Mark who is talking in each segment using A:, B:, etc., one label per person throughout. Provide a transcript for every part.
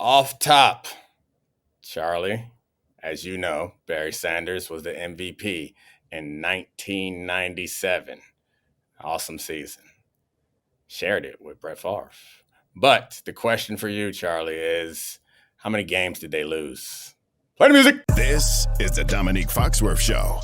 A: Off top, Charlie, as you know, Barry Sanders was the MVP in 1997. Awesome season. Shared it with Brett Favre. But the question for you, Charlie, is how many games did they lose? Play the music.
B: This is the Domonique Foxworth Show.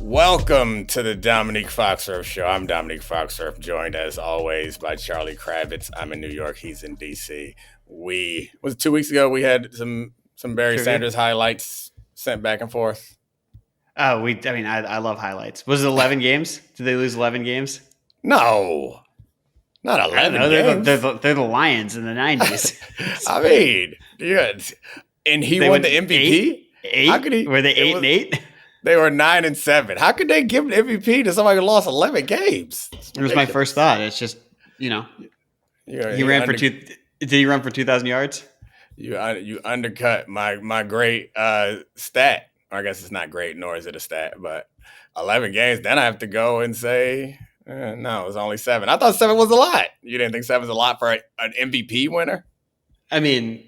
A: Welcome to the Domonique Foxworth Show. I'm Domonique Foxworth, joined as always by Charlie Kravitz. I'm in New York. He's in D.C. Was it 2 weeks ago? We had some Barry Sanders highlights sent back and forth.
C: Oh, I love highlights. Was it 11 games? Did they lose 11 games?
A: No, not 11 games.
C: They're the Lions in the 90s.
A: I mean, yeah. And he won the MVP?
C: Eight?
A: How could he?
C: Were they 8-8?
A: They were 9-7. How could they give an MVP to somebody who lost 11 games?
C: It was my first thought. It's just, he ran for Did he run for 2,000 yards?
A: You undercut my great stat. Or I guess it's not great, nor is it a stat, but 11 games. Then I have to go and say, no, it was only 7. I thought 7 was a lot. You didn't think 7 was a lot for an MVP winner?
C: I mean,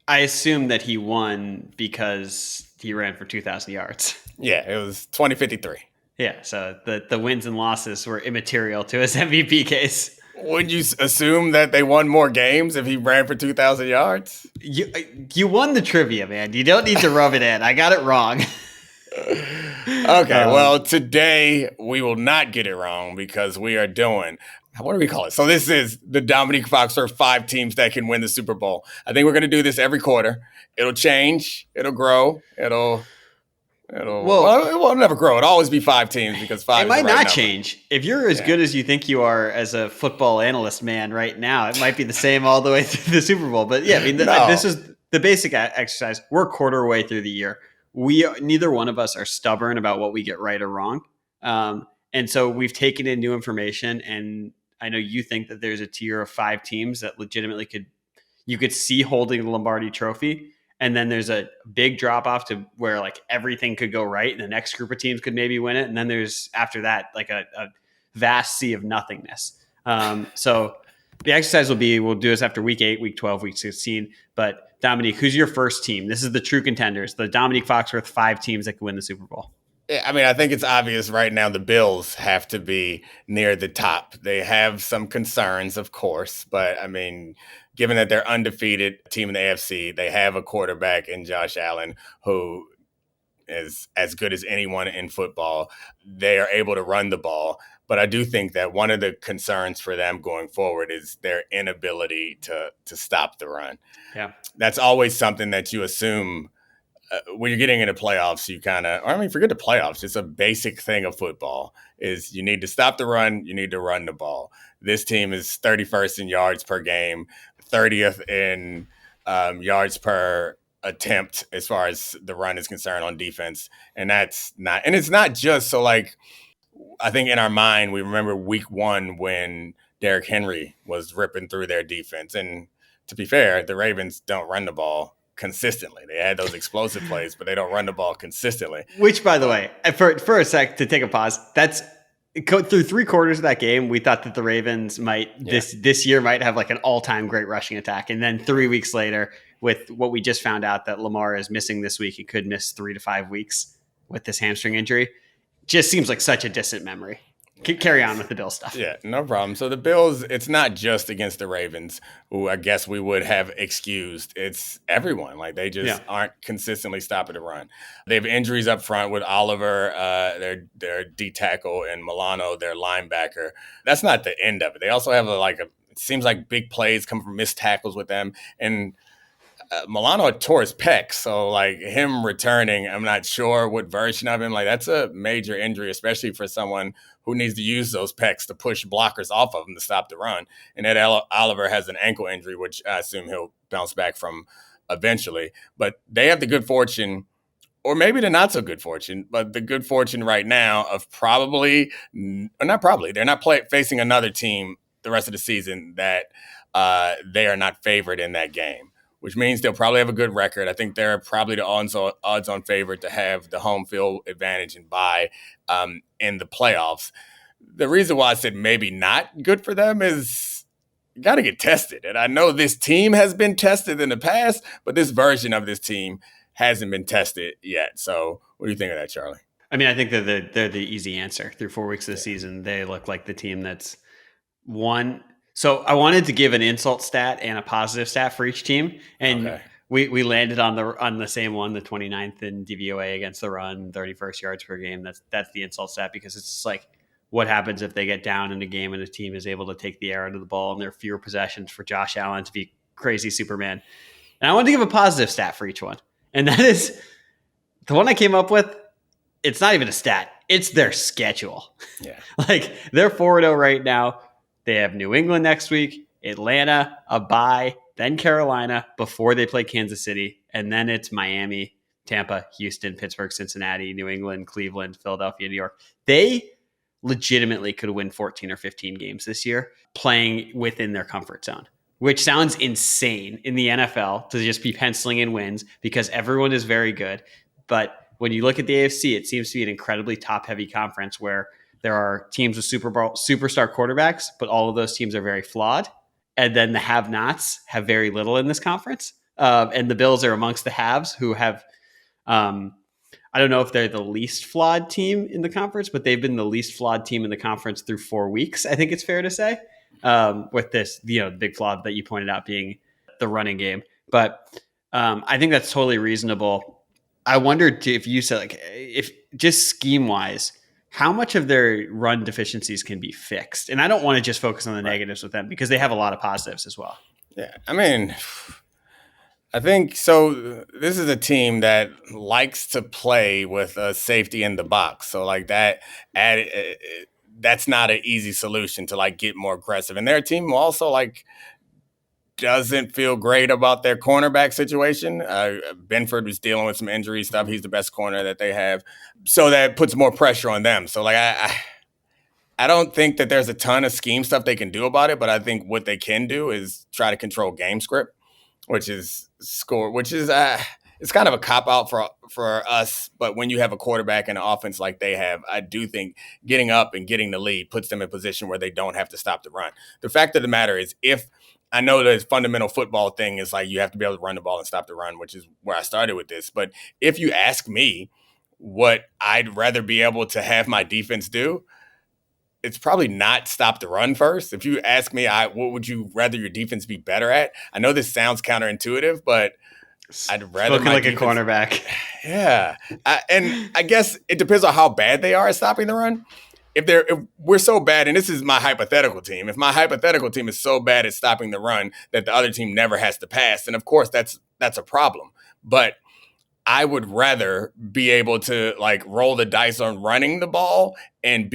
C: I assume that he won because he ran for 2,000 yards.
A: Yeah, it was 20-53.
C: Yeah, so the wins and losses were immaterial to his MVP case.
A: Would you assume that they won more games if he ran for 2,000 yards?
C: You won the trivia, man. You don't need to rub it in. I got it wrong.
A: Okay, well, today we will not get it wrong because we are doing, what do we call it? So this is the Domonique Foxworth 5 teams that can win the Super Bowl. I think we're going to do this every quarter. It'll change. It'll grow. It'll it won't never grow. It'll always be 5 teams because 5
C: it
A: is
C: might
A: the right
C: not
A: number.
C: change. If you're as good as you think you are as a football analyst, man, right now, it might be the same all the way through the Super Bowl. But yeah, I mean, this is the basic exercise. We're a quarter way through the year. Neither one of us are stubborn about what we get right or wrong. And so we've taken in new information, and I know you think that there's a tier of 5 teams that legitimately you could see holding the Lombardi Trophy. And then there's a big drop off to where like everything could go right and the next group of teams could maybe win it. And then there's after that, like a vast sea of nothingness. So the exercise we'll do this after week 8, week 12, week 16. But Domonique, who's your first team? This is the true contenders, the Domonique Foxworth 5 teams that can win the Super Bowl.
A: Yeah, I mean, I think it's obvious right now the Bills have to be near the top. They have some concerns, of course, but I mean, given that they're undefeated team in the AFC, they have a quarterback in Josh Allen who is as good as anyone in football. They are able to run the ball. But I do think that one of the concerns for them going forward is their inability to stop the run.
C: Yeah,
A: that's always something that you assume when you're getting into playoffs. Forget the playoffs. It's a basic thing of football is you need to stop the run. You need to run the ball. This team is 31st in yards per game, 30th in yards per attempt as far as the run is concerned on defense. And it's not just so like, I think in our mind, we remember week 1 when Derrick Henry was ripping through their defense. And to be fair, the Ravens don't run the ball consistently. They had those explosive plays, but they don't run the ball consistently.
C: Which, by the way, for a sec, to take a pause, that's through 3 quarters of that game, we thought that the Ravens this year might have like an all-time great rushing attack. And then 3 weeks later, with what we just found out that Lamar is missing this week, he could miss 3 to 5 weeks with this hamstring injury. Just seems like such a distant memory. Carry on with the Bills stuff.
A: Yeah, no problem. So the Bills, it's not just against the Ravens, who I guess we would have excused. It's everyone. Like they just aren't consistently stopping the run. They have injuries up front with Oliver, their D tackle, and Milano, their linebacker. That's not the end of it. They also have it seems like big plays come from missed tackles with them. And Milano tore his pec, so like him returning, I'm not sure what version of him. Like that's a major injury, especially for someone who needs to use those pecs to push blockers off of him to stop the run. And Ed Oliver has an ankle injury, which I assume he'll bounce back from eventually. But they have the good fortune, or maybe the not so good fortune, but the good fortune right now of they're not facing another team the rest of the season that they are not favored in that game, which means they'll probably have a good record. I think they're probably the odds-on favorite to have the home field advantage and bye in the playoffs. the reason why I said maybe not good for them is you got to get tested. And I know this team has been tested in the past, but this version of this team hasn't been tested yet. So what do you think of that, Charlie?
C: I mean, I think they're the easy answer. Through 4 weeks of the season, they look like the team that's won. So I wanted to give an insult stat and a positive stat for each team. And we landed on the same one, the 29th in DVOA against the run, 31st yards per game. That's the insult stat, because it's just like, what happens if they get down in a game and a team is able to take the air out of the ball and there are fewer possessions for Josh Allen to be crazy Superman. And I wanted to give a positive stat for each one. And that is the one I came up with. It's not even a stat. It's their schedule.
A: Yeah.
C: Like, they're 4-0 right now. They have New England next week, Atlanta, a bye, then Carolina before they play Kansas City. And then it's Miami, Tampa, Houston, Pittsburgh, Cincinnati, New England, Cleveland, Philadelphia, New York. They legitimately could win 14 or 15 games this year playing within their comfort zone, which sounds insane in the NFL to just be penciling in wins because everyone is very good. But when you look at the AFC, it seems to be an incredibly top-heavy conference where there are teams with superstar quarterbacks, but all of those teams are very flawed. And then the have-nots have very little in this conference. And the Bills are amongst the haves who have I don't know if they're the least flawed team in the conference, but they've been the least flawed team in the conference through 4 weeks, I think it's fair to say, with this, the big flaw that you pointed out being the running game. But I think that's totally reasonable. I wondered if you said, like, if just scheme wise, how much of their run deficiencies can be fixed? And I don't want to just focus on the negatives with them because they have a lot of positives as well.
A: Yeah. I mean, I think so. This is a team that likes to play with a safety in the box. So like that, that's not an easy solution to like get more aggressive. And their team also like doesn't feel great about their cornerback situation. Benford was dealing with some injury stuff. He's the best corner that they have. So that puts more pressure on them. So like I don't think that there's a ton of scheme stuff they can do about it, but I think what they can do is try to control game script, which is it's kind of a cop-out for us. But when you have a quarterback and an offense like they have, I do think getting up and getting the lead puts them in a position where they don't have to stop the run. The fact of the matter is, if I know the fundamental football thing is like you have to be able to run the ball and stop the run, which is where I started with this. But if you ask me what I'd rather be able to have my defense do, it's probably not stop the run first. If you ask me, what would you rather your defense be better at? I know this sounds counterintuitive, but I'd rather
C: looking like a cornerback.
A: Yeah. And I guess it depends on how bad they are at stopping the run. If we're so bad, and this is my hypothetical team, if my hypothetical team is so bad at stopping the run that the other team never has to pass, then of course that's a problem. But I would rather be able to like roll the dice on running the ball and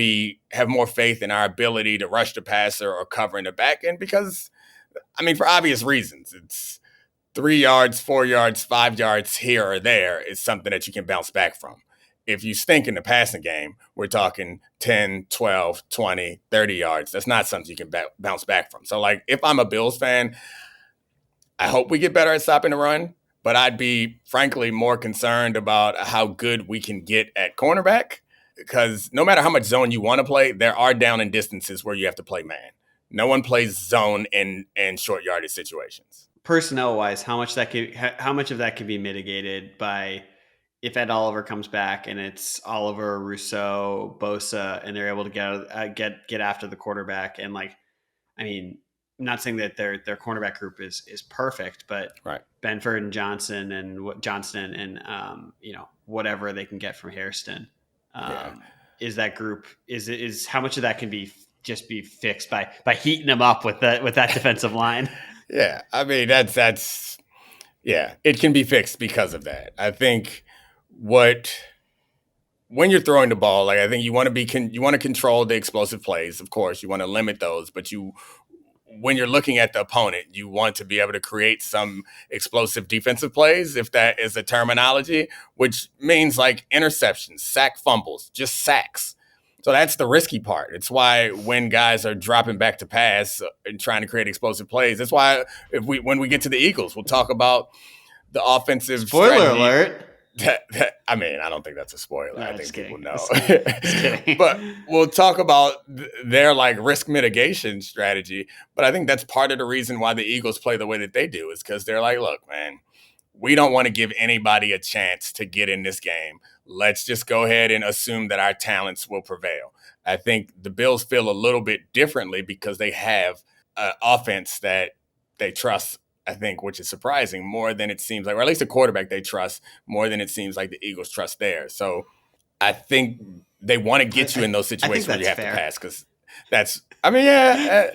A: have more faith in our ability to rush the passer or cover in the back end, because I mean, for obvious reasons, it's 3 yards, 4 yards, 5 yards here or there is something that you can bounce back from. If you stink in the passing game, we're talking 10, 12, 20, 30 yards. That's not something you can bounce back from. So, like, if I'm a Bills fan, I hope we get better at stopping the run, but I'd be, frankly, more concerned about how good we can get at cornerback, because no matter how much zone you want to play, there are down and distances where you have to play man. No one plays zone in short yardage situations.
C: Personnel-wise, how much of that can be mitigated by if Ed Oliver comes back and it's Oliver, Rousseau, Bosa, and they're able to get after the quarterback? And like, I mean, I'm not saying that their cornerback group is perfect, but
A: right.
C: Benford and Johnson and whatever they can get from Hairston, is that group is how much of that can be fixed by heating them up with that defensive line?
A: Yeah, I mean that's it can be fixed because of that. I think when you're throwing the ball, like I think you want to control the explosive plays. Of course, you want to limit those, but when you're looking at the opponent, you want to be able to create some explosive defensive plays, if that is a terminology, which means like interceptions, sack fumbles, just sacks. So that's the risky part. It's why when guys are dropping back to pass and trying to create explosive plays, that's why when we get to the Eagles, we'll talk about the offensive
C: spoiler
A: strategy.
C: alert.
A: I mean, I don't think that's a spoiler. I think people know.
C: Just kidding.
A: But we'll talk about their risk mitigation strategy. But I think that's part of the reason why the Eagles play the way that they do is because they're like, look, man, we don't want to give anybody a chance to get in this game. Let's just go ahead and assume that our talents will prevail. I think the Bills feel a little bit differently because they have an offense that they trust, I think, which is surprising more than it seems like, or at least a quarterback they trust more than it seems like the Eagles trust theirs. So I think they want to get you in those situations where you have to pass because that's, I mean, yeah.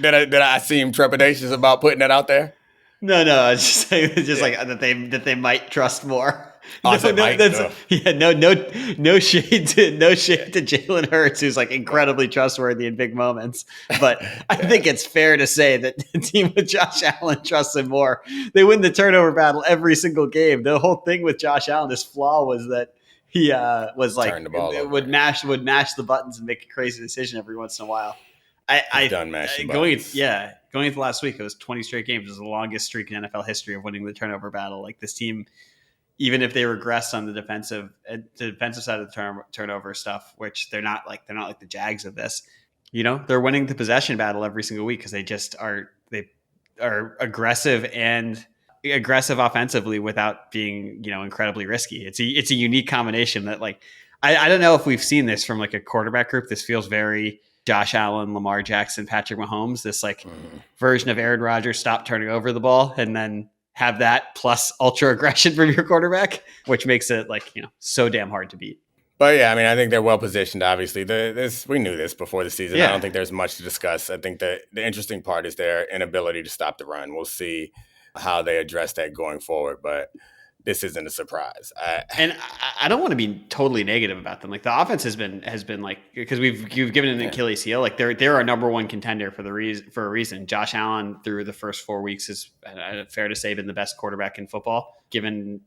A: Did I seem trepidatious about putting that out there?
C: No, it's just like that they might trust more. No shade to Jalen Hurts, who's incredibly trustworthy in big moments. But I think it's fair to say that the team with Josh Allen trusts him more. They win the turnover battle every single game. The whole thing with Josh Allen, his flaw was that he would mash the buttons and make a crazy decision every once in a while. Going into last week, it was 20 straight games. It was the longest streak in NFL history of winning the turnover battle. This team, even if they regress on the defensive side of the turnover stuff, which they're not like the Jags of this, they're winning the possession battle every single week because they just are aggressive offensively without being incredibly risky. It's a unique combination that I don't know if we've seen this from a quarterback group. This feels very Josh Allen, Lamar Jackson, Patrick Mahomes, this version of Aaron Rodgers, stop turning over the ball and then have that plus ultra aggression from your quarterback, which makes it so damn hard to beat.
A: But yeah, I mean, I think they're well positioned. Obviously, we knew this before the season.
C: Yeah.
A: I don't think there's much to discuss. I think the interesting part is their inability to stop the run. We'll see how they address that going forward, but this isn't a surprise.
C: And I don't want to be totally negative about them. The offense has been because you've given it an Achilles heel. They're our number one contender for a reason. Josh Allen through the first 4 weeks is fair to say been the best quarterback in football, given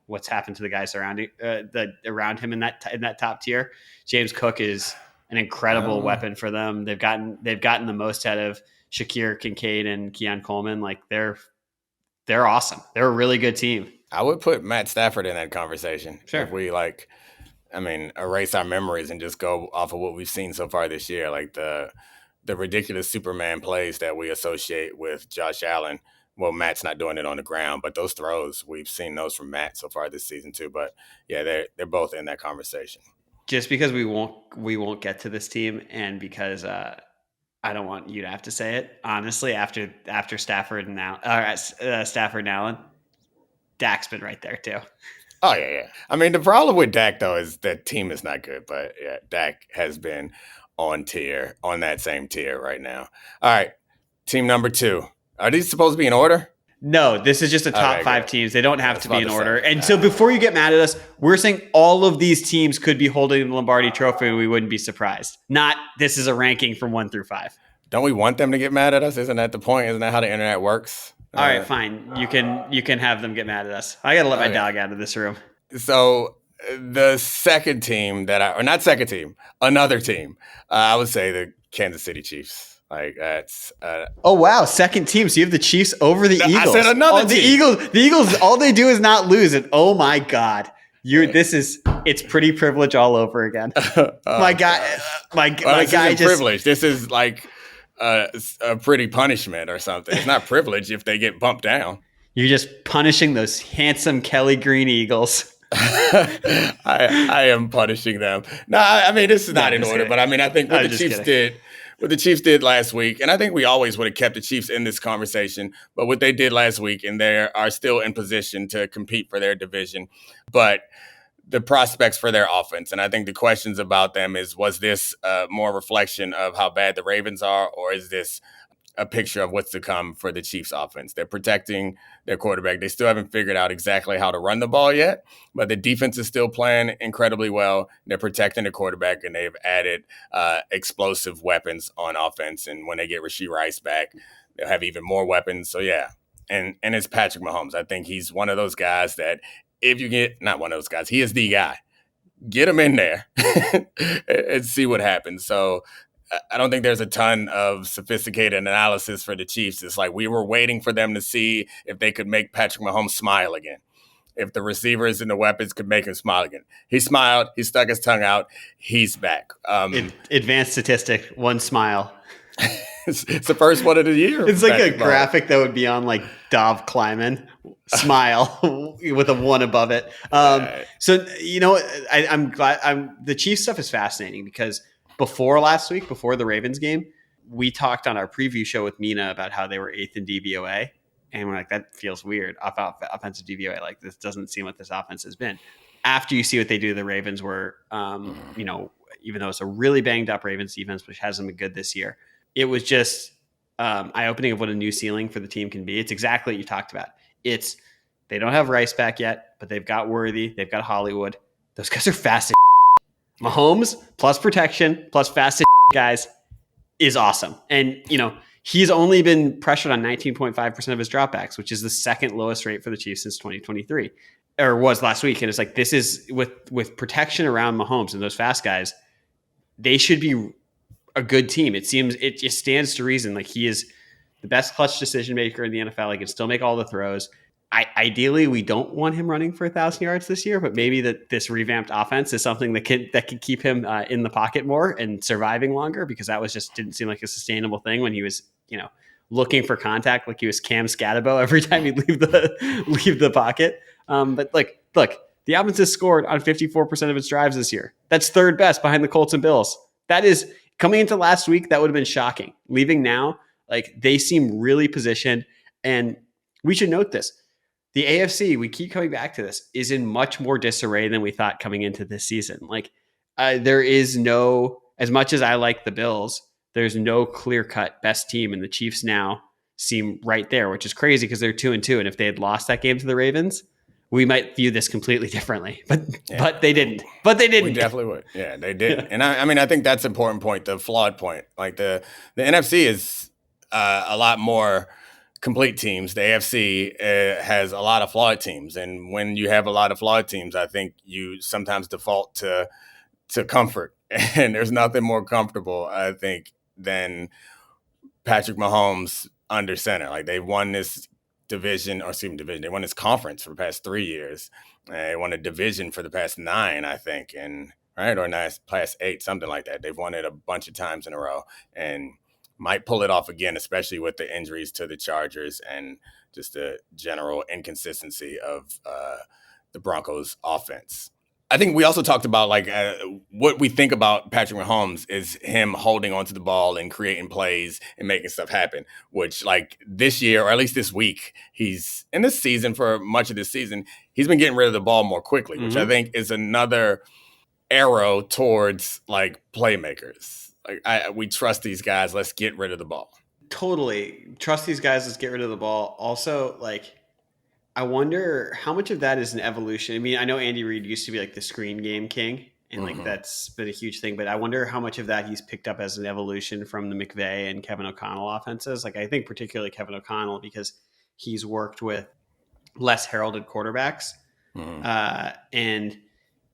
C: what's happened to the guys around him in that top tier. James Cook is an incredible weapon for them. They've gotten the most out of Shakir Kincaid and Keon Coleman. They're awesome. They're a really good team.
A: I would put Matt Stafford in that conversation.
C: Sure.
A: If we erase our memories and just go off of what we've seen so far this year, the ridiculous Superman plays that we associate with Josh Allen. Well, Matt's not doing it on the ground, but those throws, we've seen those from Matt so far this season too. But yeah, they're both in that conversation.
C: Just because we won't get to this team, and because I don't want you to have to say it. Honestly, after Stafford and Allen, Dak's been right there too.
A: Oh, yeah. I mean, the problem with Dak, though, is that team is not good. But, yeah, Dak has been on that same tier right now. All right, team number 2. Are these supposed to be in order?
C: No, this is just a top 5 teams. They don't have to be in order. And so before you get mad at us, we're saying all of these teams could be holding the Lombardi Trophy and we wouldn't be surprised. Not this is a ranking from 1 through 5.
A: Don't we want them to get mad at us? Isn't that the point? Isn't that how the internet works?
C: All right, fine. You can have them get mad at us. I got to let my dog out of this room.
A: So the second team another team, I would say the Kansas City Chiefs. That's
C: oh wow, second team. So you have the Chiefs over the Eagles.
A: I said another team.
C: The Eagles. All they do is not lose. And oh my God, it's pretty privilege all over again. My guy
A: just privilege. This is a pretty punishment or something. It's not privilege if they get bumped down.
C: You're just punishing those handsome Kelly Green Eagles.
A: I am punishing them. No, I mean, this is not in order, but I mean, I think what the Chiefs did last week, and I think we always would have kept the Chiefs in this conversation, but what they did last week, and they are still in position to compete for their division, but the prospects for their offense. And I think the questions about them was this more reflection of how bad the Ravens are, or is this a picture of what's to come for the Chiefs offense? They're protecting their quarterback. They still haven't figured out exactly how to run the ball yet, but the defense is still playing incredibly well. They're protecting the quarterback, and they've added explosive weapons on offense. And when they get Rashee Rice back, they'll have even more weapons. So yeah, and it's Patrick Mahomes. I think he's one of those guys that if you get, not one of those guys, he is the guy. Get him in there and see what happens. So I don't think there's a ton of sophisticated analysis for the Chiefs. It's we were waiting for them to see if they could make Patrick Mahomes smile again. if the receivers and the weapons could make him smile again. He smiled. He stuck his tongue out. He's back.
C: Advanced statistic, one smile.
A: It's the first one of the year.
C: It's like a graphic that would be on like Dov Kleiman. Smile with a 1 above it. So, I'm glad the Chiefs stuff is fascinating because before last week, before the Ravens game, we talked on our preview show with Mina about how they were 8th in DVOA. And we're like, that feels weird. Offensive DVOA, like this doesn't seem what this offense has been. After you see what they do, the Ravens were, even though it's a really banged up Ravens defense, which hasn't been good this year, it was just eye-opening of what a new ceiling for the team can be. It's exactly what you talked about. They don't have Rice back yet, but they've got Worthy. They've got Hollywood. Those guys are fast as Mahomes plus protection plus fast as guys is awesome. And, he's only been pressured on 19.5% of his dropbacks, which is the second lowest rate for the Chiefs since 2023, or was last week. And it's like, this is with protection around Mahomes and those fast guys, they should be a good team. It seems it just stands to reason. Like he is the best clutch decision maker in the NFL. He can still make all the throws. Ideally, we don't want him running for 1,000 yards this year, but maybe this revamped offense is something that can keep him in the pocket more and surviving longer, because that didn't seem like a sustainable thing when he was, looking for contact, like he was Cam Scatabo every time he'd leave the pocket. But look, the offense has scored on 54% of its drives this year. That's third best behind the Colts and Bills. That is coming into last week. That would have been shocking. Leaving now, like they seem really positioned, and we should note this. The AFC, we keep coming back to this, is in much more disarray than we thought coming into this season. Like there is no, as much as I like the Bills, there's no clear-cut best team, and the Chiefs now seem right there, which is crazy because they're 2-2. And if they had lost that game to the Ravens, we might view this completely differently. But they didn't. We
A: definitely would. Yeah, they did. Yeah. And I think that's an important point, the flawed point. Like the NFC is a lot more complete teams. The AFC has a lot of flawed teams, and when you have a lot of flawed teams, I think you sometimes default to comfort. And there's nothing more comfortable, I think, than Patrick Mahomes under center. Like they won this division. They won this conference for the past 3 years. They won a division for the past 9, I think, past 8, something like that. They've won it a bunch of times in a row, and might pull it off again, especially with the injuries to the Chargers and just the general inconsistency of the Broncos offense. I think we also talked about what we think about Patrick Mahomes is him holding onto the ball and creating plays and making stuff happen, which this year, or at least this week, he's in this season, for much of this season, he's been getting rid of the ball more quickly, which I think is another arrow towards playmakers. We trust these guys. Let's get rid of the ball.
C: Totally. Trust these guys. Let's get rid of the ball. Also, I wonder how much of that is an evolution. I mean, I know Andy Reid used to be the screen game king, and that's been a huge thing, but I wonder how much of that he's picked up as an evolution from the McVay and Kevin O'Connell offenses. I think particularly Kevin O'Connell, because he's worked with less heralded quarterbacks. And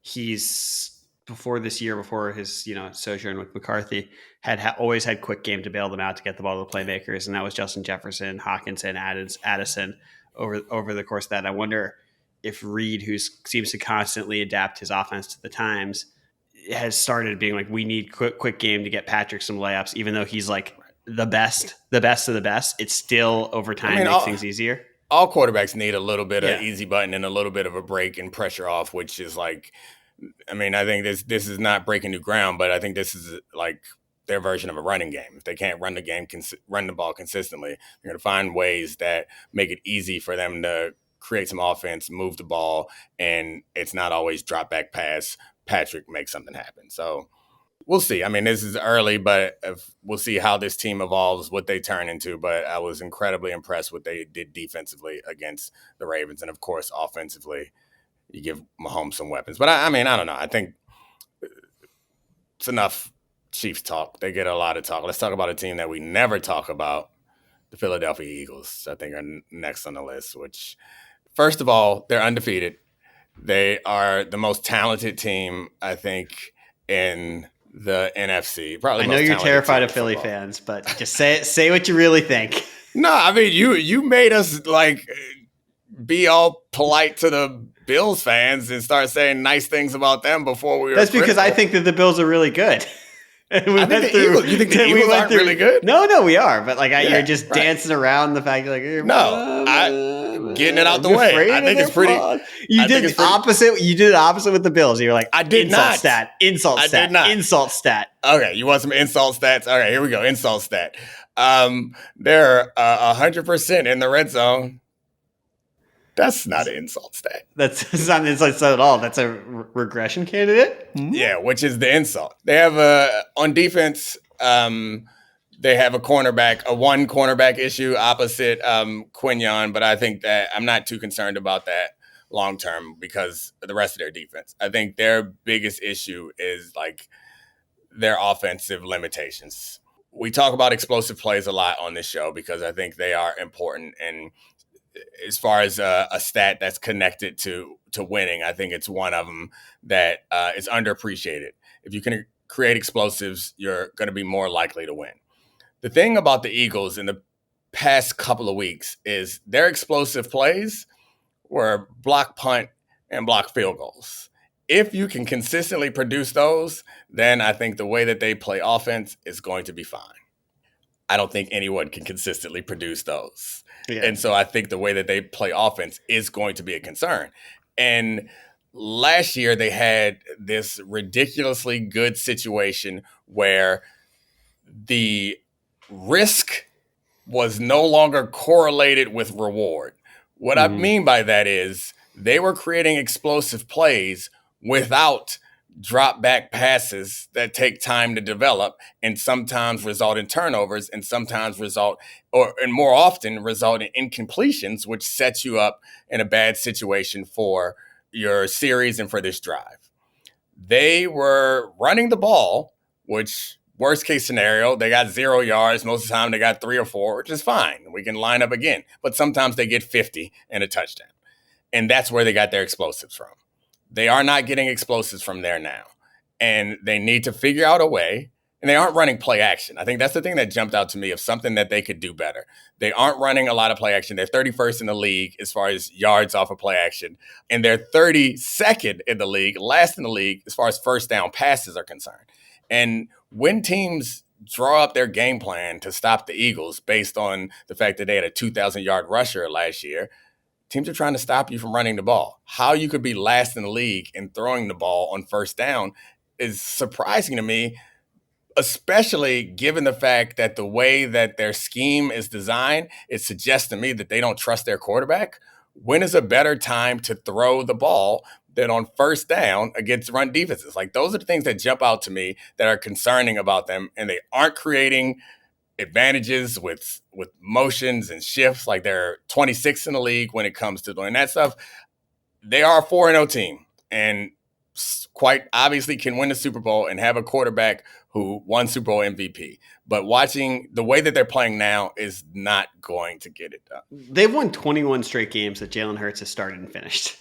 C: he's, before this year, before his sojourn with McCarthy, had always had quick game to bail them out, to get the ball to the playmakers, and that was Justin Jefferson, Hawkinson, Addison over the course of that. I wonder if Reid, who seems to constantly adapt his offense to the times, has started being we need quick game to get Patrick some layups, even though he's the best of the best. It's still over time makes things easier.
A: All quarterbacks need a little bit of easy button and a little bit of a break and pressure off, which is I think this is not breaking new ground, but I think this is their version of a running game. If they can't run the ball consistently, they're going to find ways that make it easy for them to create some offense, move the ball, and it's not always drop back pass. Patrick makes something happen. So we'll see. I mean, this is early, but we'll see how this team evolves, what they turn into. But I was incredibly impressed what they did defensively against the Ravens. And of course, offensively, you give Mahomes some weapons. But I don't know. I think it's enough Chiefs talk. They get a lot of talk. Let's talk about a team that we never talk about, the Philadelphia Eagles. I think are next on the list, which, first of all, they're undefeated. They are the most talented team, I think, in the NFC. Probably.
C: I know you're terrified of Philly fans, but just say what you really think.
A: No, I mean, you made us be all polite to the Bills fans and start saying nice things about them before we were.
C: That's because I think that the Bills are really good.
A: You think the Eagles aren't really good?
C: No, we are. But you're just dancing around the fact like
A: getting it out the way. I think it's pretty.
C: You did the opposite. You did the opposite with the Bills. You were like,
A: I did
C: insult
A: not.
C: Stat, insult
A: I
C: stat,
A: did not.
C: insult stat.
A: Okay, you want some insult stats? All right, here we go. Insult stat. They're 100% in the red zone. That's not an insult stat.
C: That's not an insult stat at all. That's a regression candidate.
A: Yeah, which is the insult. They have on defense. They have a one cornerback issue opposite Quinion, but I think that I'm not too concerned about that long term because of the rest of their defense. I think their biggest issue is their offensive limitations. We talk about explosive plays a lot on this show because I think they are important. And as far as a stat that's connected to winning, I think it's one of them that is underappreciated. If you can create explosives, you're going to be more likely to win. The thing about the Eagles in the past couple of weeks is their explosive plays were block punt and block field goals. If you can consistently produce those, then I think the way that they play offense is going to be fine. I don't think anyone can consistently produce those. Yeah. And so I think the way that they play offense is going to be a concern. And last year they had this ridiculously good situation where the risk was no longer correlated with reward. What I mean by that is they were creating explosive plays without drop back passes that take time to develop and sometimes result in turnovers and sometimes more often result in incompletions, which sets you up in a bad situation for your series and for this drive. They were running the ball, which worst case scenario, they got 0 yards. Most of the time they got 3 or 4, which is fine. We can line up again. But sometimes they get 50 and a touchdown. And that's where they got their explosives from. They are not getting explosives from there now. And they need to figure out a way. And they aren't running play action. I think that's the thing that jumped out to me of something that they could do better. They aren't running a lot of play action. They're 31st in the league as far as yards off of play action. And they're 32nd in the league, last in the league as far as first down passes are concerned. And when teams draw up their game plan to stop the Eagles based on the fact that they had a 2,000-yard rusher last year, teams are trying to stop you from running the ball. How you could be last in the league in throwing the ball on first down is surprising to me, especially given the fact that the way that their scheme is designed, it suggests to me that they don't trust their quarterback. When is a better time to throw the ball than on first down against run defenses? Those are the things that jump out to me that are concerning about them, and they aren't creating advantages with motions and shifts. They're 26th in the league when it comes to doing that stuff. They are a 4-0 team and quite obviously can win the Super Bowl and have a quarterback who won Super Bowl MVP. But watching the way that they're playing now is not going to get it done.
C: They've won 21 straight games that Jalen Hurts has started and finished.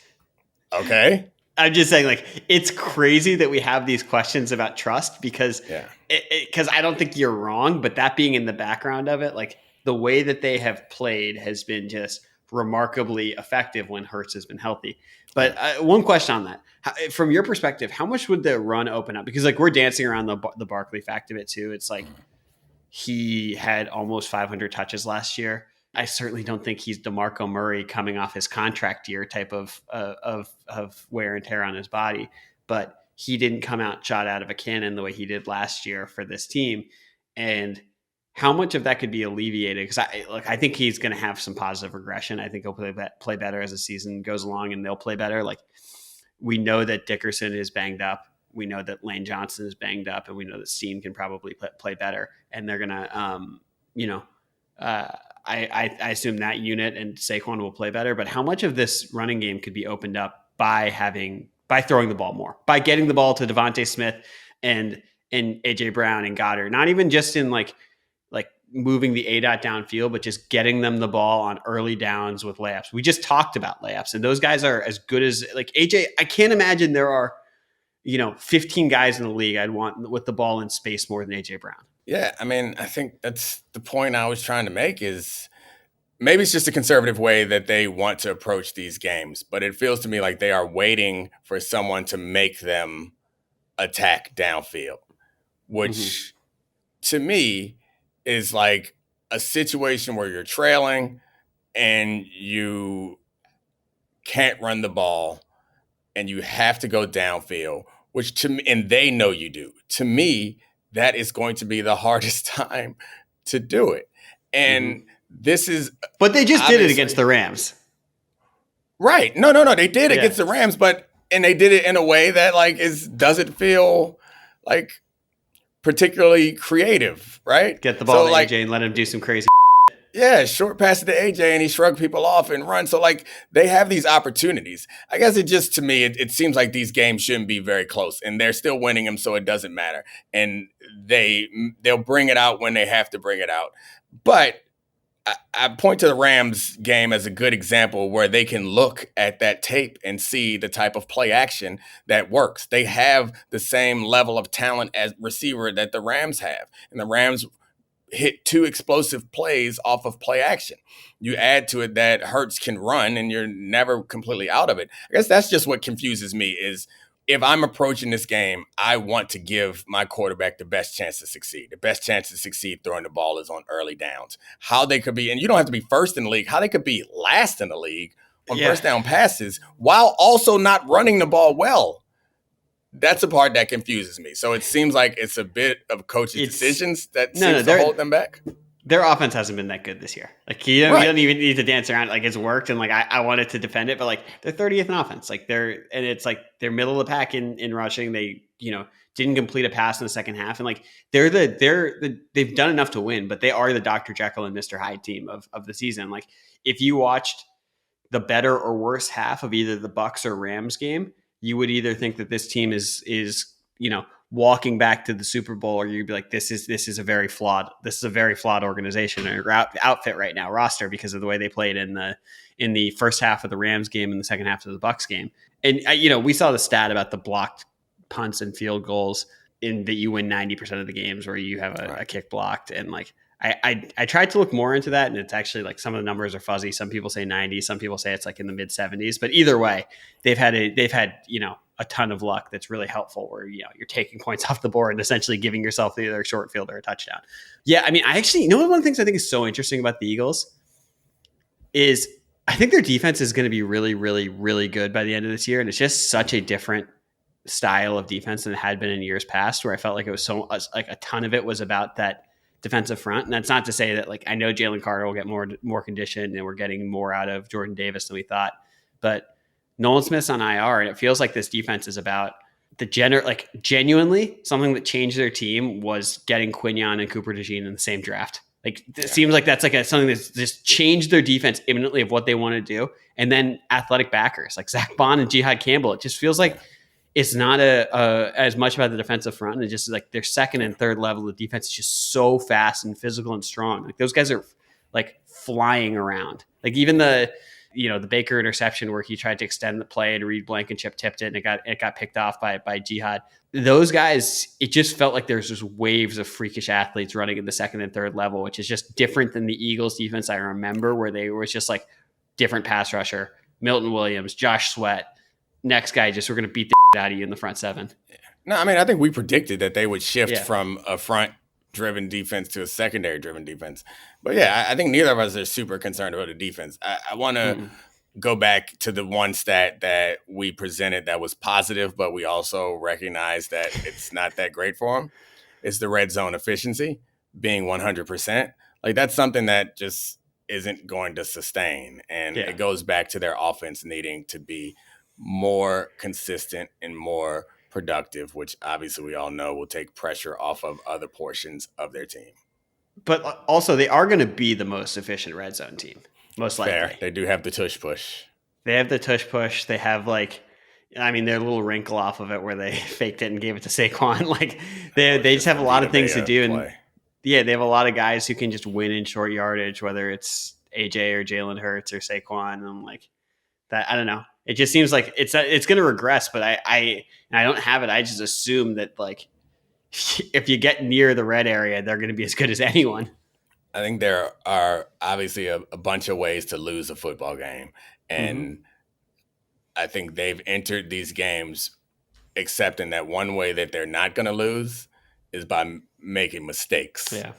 A: Okay.
C: I'm just saying, it's crazy that we have these questions about trust because I don't think you're wrong, but that being in the background of it, the way that they have played has been just remarkably effective when Hurts has been healthy. But one question on that, from your perspective, how much would the run open up? Because we're dancing around the Barkley fact of it too. It's he had almost 500 touches last year. I certainly don't think he's DeMarco Murray coming off his contract year type of wear and tear on his body, but he didn't come out shot out of a cannon the way he did last year for this team. And how much of that could be alleviated? Because I think he's going to have some positive regression. I think he'll play better as the season goes along, and they'll play better. We know that Dickerson is banged up. We know that Lane Johnson is banged up, and we know that Steen can probably play better. And they're going to, I assume that unit and Saquon will play better. But how much of this running game could be opened up by throwing the ball more, by getting the ball to Devontae Smith and AJ Brown and Goddard, not even just in moving the ADOT downfield, but just getting them the ball on early downs with layups. We just talked about layups, and those guys are as good as AJ. I can't imagine there are, 15 guys in the league I'd want with the ball in space more than AJ Brown.
A: Yeah, I mean, I think that's the point I was trying to make is maybe it's just a conservative way that they want to approach these games, but it feels to me like they are waiting for someone to make them attack downfield, which to me is like a situation where you're trailing and you can't run the ball and you have to go downfield, which to me, and they know you do. To me, that is going to be the hardest time to do it. And this is,
C: but they just did it against the Rams.
A: Right. No. They did against the Rams, and they did it in a way that doesn't feel like particularly creative, right?
C: Get the ball to AJ and let him do some crazy.
A: Yeah, short pass to AJ and he shrugged people off and run. So they have these opportunities. I guess to me, it seems like these games shouldn't be very close and they're still winning them. So it doesn't matter. And they'll bring it out when they have to bring it out. But I point to the Rams game as a good example where they can look at that tape and see the type of play action that works. They have the same level of talent as receiver that the Rams have. And the Rams hit 2 explosive plays off of play action. You add to it that Hurts can run and you're never completely out of it. I guess that's just what confuses me is if I'm approaching this game, I want to give my quarterback the best chance to succeed. The best chance to succeed throwing the ball is on early downs. How they could be, and you don't have to be first in the league, how they could be last in the league on first down passes while also not running the ball well. That's the part that confuses me. So it seems like it's a bit of coach's decisions that seems to hold them back.
C: Their offense hasn't been that good this year. You don't even need to dance around. It's worked, and I wanted to defend it, but they're 30th in offense. They're middle of the pack in rushing. They didn't complete a pass in the second half, and they've done enough to win, but they are the Dr. Jekyll and Mr. Hyde team of the season. If you watched the better or worse half of either the Bucs or Rams game, you would either think that this team is walking back to the Super Bowl, or you'd be like, this is a very flawed organization or outfit right now, roster, because of the way they played in the first half of the Rams game and the second half of the Bucs game. And we saw the stat about the blocked punts and field goals in that you win 90% of the games where you have a kick blocked. And I tried to look more into that, and it's actually some of the numbers are fuzzy. Some people say 90, some people say it's in the mid 70s, but either way, they've had a ton of luck that's really helpful where, you're taking points off the board and essentially giving yourself either a short field or a touchdown. Yeah. I mean, I actually, one of the things I think is so interesting about the Eagles is I think their defense is going to be really, really, really good by the end of this year. And it's just such a different style of defense than it had been in years past, where I felt like it was a ton of it was about that defensive front. And that's not to say that I know Jalen Carter will get more conditioned and we're getting more out of Jordan Davis than we thought, but Nolan Smith's on IR, and it feels like this defense is about genuinely something that changed their team was getting Quinion and Cooper DeJean in the same draft. It seems like that's something that's just changed their defense imminently of what they want to do. And then athletic backers like Zach Bond and Jihad Campbell. It just feels like it's not as much about the defensive front. And just their second and third level of defense is just so fast and physical and strong. Those guys are flying around. Even the Baker interception where he tried to extend the play and Reed Blankenship tipped it and it got picked off by Jihad. Those guys, it just felt like there's just waves of freakish athletes running in the second and third level, which is just different than the Eagles defense I remember, where they were just different pass rusher, Milton Williams, Josh Sweat. Next guy, we're going to beat the out of you in the front seven.
A: No, I mean, I think we predicted that they would shift from a front-driven defense to a secondary-driven defense. But yeah, I think neither of us are super concerned about the defense. I want to go back to the one stat that we presented that was positive, but we also recognize that it's not that great for them. It's the red zone efficiency being 100%. That's something that just isn't going to sustain. And it goes back to their offense needing to be more consistent and more productive, which obviously we all know will take pressure off of other portions of their team.
C: But also they are going to be the most efficient red zone team, most likely. Fair.
A: They do have the tush push.
C: They have the tush push. They have their little wrinkle off of it where they faked it and gave it to Saquon. They just have a lot of things to do. And they have a lot of guys who can just win in short yardage, whether it's AJ or Jalen Hurts or Saquon. And that, I don't know. It just seems like it's going to regress, but I don't have it. I just assume that if you get near the red area, they're going to be as good as anyone.
A: I think there are obviously a bunch of ways to lose a football game. And I think they've entered these games accepting that one way that they're not going to lose is by making mistakes.
C: Yeah.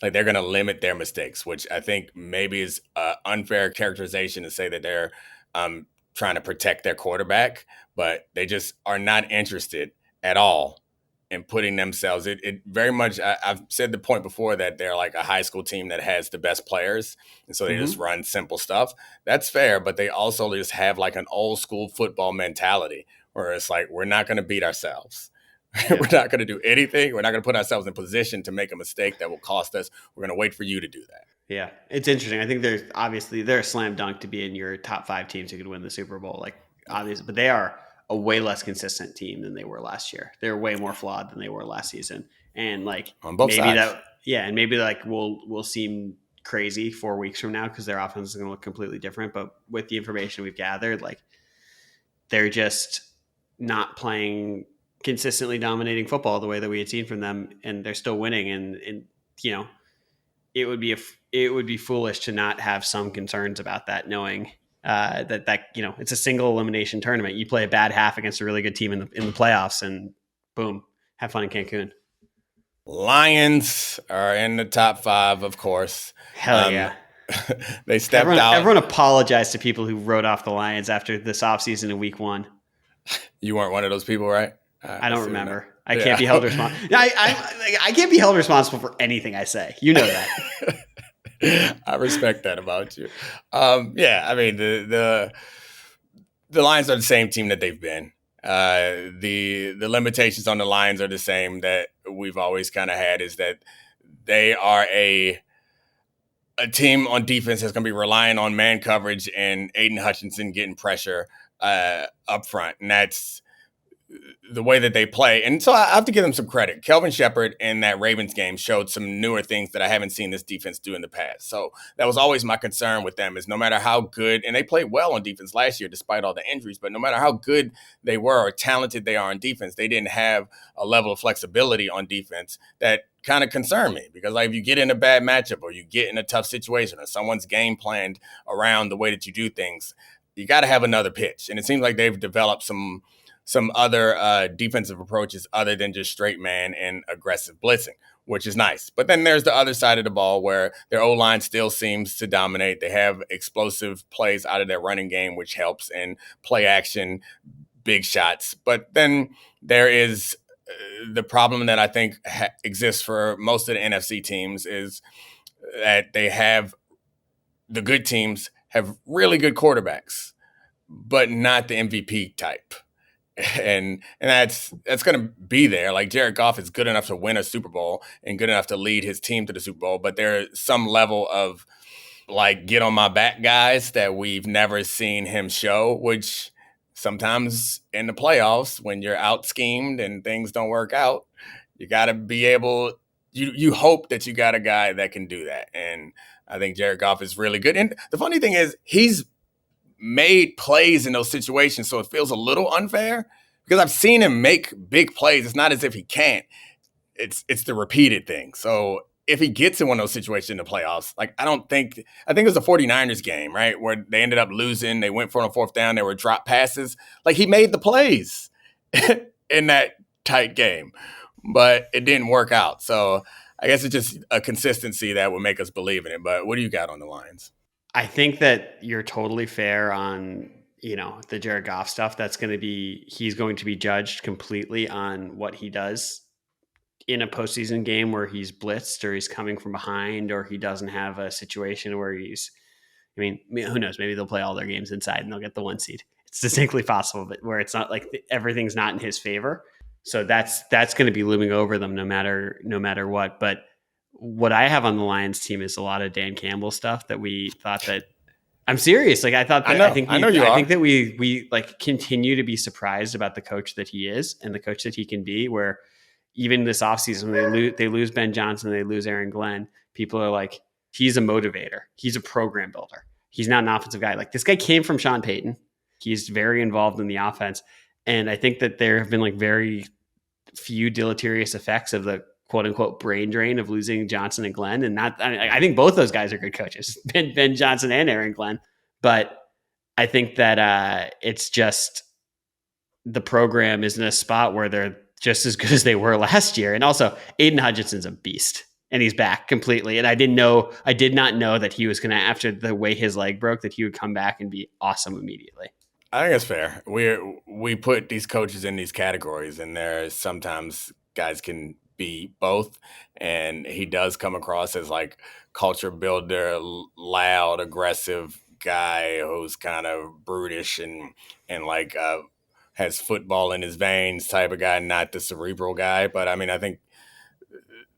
A: Like they're going to limit their mistakes, which I think maybe is an unfair characterization to say that they're trying to protect their quarterback, but they just are not interested at all in putting themselves. It very much, I've said the point before that they're like a high school team that has the best players. And so they just run simple stuff. That's fair, but they also just have like an old school football mentality where it's like, we're not going to beat ourselves. Yeah. We're not going to do anything. We're not going to put ourselves in position to make a mistake that will cost us. We're going to wait for you to do that.
C: Yeah, it's interesting. I think they're a slam dunk to be in your top 5 teams who could win the Super Bowl. Like obviously, but they are a way less consistent team than they were last year. They're way more flawed than they were last season. And like
A: on both sides.
C: Maybe like we'll seem crazy 4 weeks from now because their offense is going to look completely different. But with the information we've gathered, like they're just not playing consistently dominating football the way that we had seen from them, and they're still winning. And you know, it would be foolish to not have some concerns about that, knowing that you know it's a single elimination tournament. You play a bad half against a really good team in the playoffs, and boom, have fun in Cancun.
A: Lions are in the top 5, of course.
C: Hell yeah.
A: They stepped out.
C: Everyone apologized to people who wrote off the Lions after this offseason in week 1.
A: You weren't one of those people, right?
C: I don't remember. I can't be held responsible. I can't be held responsible for anything I say. You know that.
A: I respect that about you. Yeah, I mean the Lions are the same team that they've been. The limitations on the Lions are the same that we've always kind of had, is that they are a team on defense that's going to be relying on man coverage and Aiden Hutchinson getting pressure up front. And that's the way that they play. And so I have to give them some credit. Kelvin Shepherd in that Ravens game showed some newer things that I haven't seen this defense do in the past. So that was always my concern with them, is no matter how good, and they played well on defense last year despite all the injuries, but no matter how good they were or talented they are on defense, they didn't have a level of flexibility on defense that kind of concerned me, because like if you get in a bad matchup or you get in a tough situation or someone's game planned around the way that you do things, you got to have another pitch. And it seems like they've developed some other defensive approaches other than just straight man and aggressive blitzing, which is nice. But then there's the other side of the ball where their O-line still seems to dominate. They have explosive plays out of their running game, which helps, and play action, big shots. But then there is the problem that I think exists for most of the NFC teams, is that the good teams have really good quarterbacks, but not the MVP type. And that's going to be there. Like Jared Goff is good enough to win a Super Bowl and good enough to lead his team to the Super Bowl, but there's some level of like get on my back guys that we've never seen him show, which sometimes in the playoffs when you're out schemed and things don't work out, you got to be able, you hope that you got a guy that can do that. And I think Jared Goff is really good. And the funny thing is he's made plays in those situations, so it feels a little unfair because I've seen him make big plays. It's not as if he can't. It's the repeated thing. So if he gets in one of those situations in the playoffs, like I think it was the 49ers game, right, where they ended up losing. They went for on a 4th down. There were drop passes. Like he made the plays in that tight game, but it didn't work out. So I guess it's just a consistency that would make us believe in it. But what do you got on the Lions?
C: I think that you're totally fair on, the Jared Goff stuff. He's going to be judged completely on what he does in a postseason game where he's blitzed or he's coming from behind or he doesn't have a situation where who knows? Maybe they'll play all their games inside and they'll get the 1 seed. It's distinctly possible, but where it's not like everything's not in his favor. So that's going to be looming over them no matter what. But what I have on the Lions team is a lot of Dan Campbell stuff that we thought that I'm serious. Like I think that we like continue to be surprised about the coach that he is and the coach that he can be, where even this offseason, when they lose Ben Johnson, they lose Aaron Glenn. People are like, he's a motivator. He's a program builder. He's not an offensive guy. Like this guy came from Sean Payton. He's very involved in the offense. And I think that there have been like very few deleterious effects of the quote unquote brain drain of losing Johnson and Glenn. And I think both those guys are good coaches, Ben Johnson and Aaron Glenn. But I think that it's just the program is in a spot where they're just as good as they were last year. And also Aiden Hutchinson's a beast and he's back completely. And I did not know that he was going to, after the way his leg broke, that he would come back and be awesome immediately.
A: I think it's fair. We put these coaches in these categories, and there's sometimes guys can be both, and he does come across as like culture builder, loud, aggressive guy who's kind of brutish and like has football in his veins type of guy, not the cerebral guy. But I mean, I think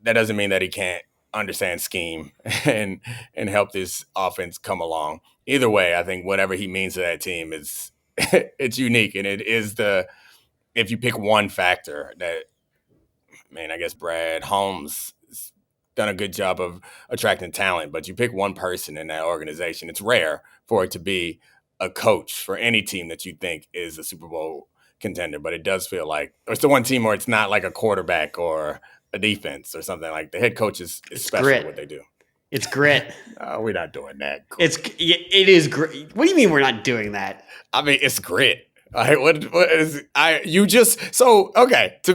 A: that doesn't mean that he can't understand scheme and help this offense come along. Either way, I think whatever he means to that team is it's unique, and it is if you pick one factor that, I guess Brad Holmes has done a good job of attracting talent, but you pick one person in that organization, it's rare for it to be a coach for any team that you think is a Super Bowl contender. But it does feel like it's the one team where it's not like a quarterback or a defense or something. Like the head coach is special at what they do.
C: It's grit.
A: We're not doing that.
C: It is grit. What do you mean we're not doing that?
A: I mean, it's grit. To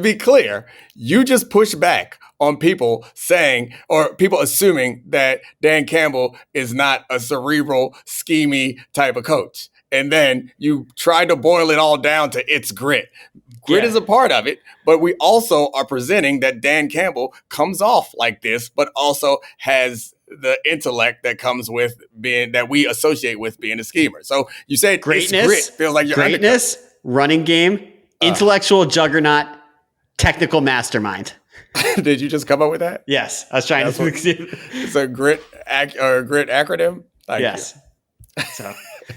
A: be clear, you just push back on people saying, or people assuming that Dan Campbell is not a cerebral, schemy type of coach. And then you try to boil it all down to it's grit. Grit is a part of it, but we also are presenting that Dan Campbell comes off like this, but also has the intellect that comes with being, that we associate with being a schemer. So you said
C: greatness,
A: it's grit. Feels like you're
C: greatness, running game, intellectual juggernaut, technical mastermind.
A: Did you just come up with that?
C: Yes, I was trying to.
A: It's a grit acronym.
C: Yes. So